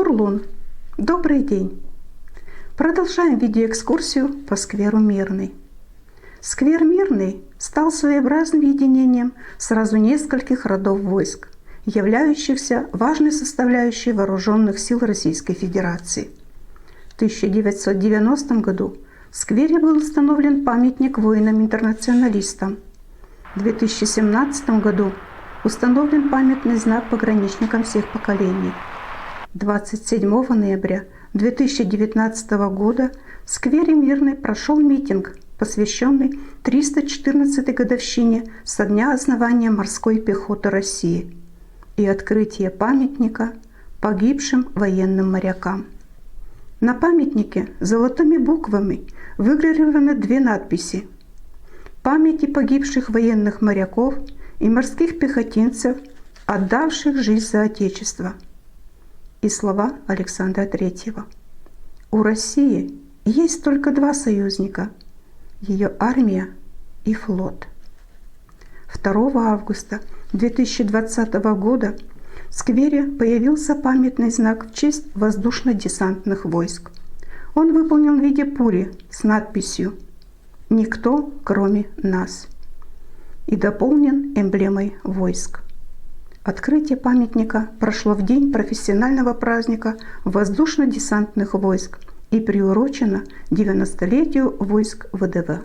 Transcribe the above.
Бурлун. Добрый день! Продолжаем видеоэкскурсию по скверу Мирный. Сквер Мирный стал своеобразным единением сразу нескольких родов войск, являющихся важной составляющей вооруженных сил Российской Федерации. В 1990 году в сквере был установлен памятник воинам-интернационалистам. В 2017 году установлен памятный знак пограничникам всех поколений. 27 ноября 2019 года в сквере Мирный прошел митинг, посвященный 314-й годовщине со дня основания морской пехоты России и открытия памятника погибшим военным морякам. На памятнике золотыми буквами выгравированы две надписи: «Памяти погибших военных моряков и морских пехотинцев, отдавших жизнь за Отечество», и слова Александра III. У России есть только два союзника – ее армия и флот. 2 августа 2020 года в сквере появился памятный знак в честь воздушно-десантных войск. Он выполнен в виде пули с надписью «Никто, кроме нас» и дополнен эмблемой войск. Открытие памятника прошло в день профессионального праздника воздушно-десантных войск и приурочено 90-летию войск ВДВ.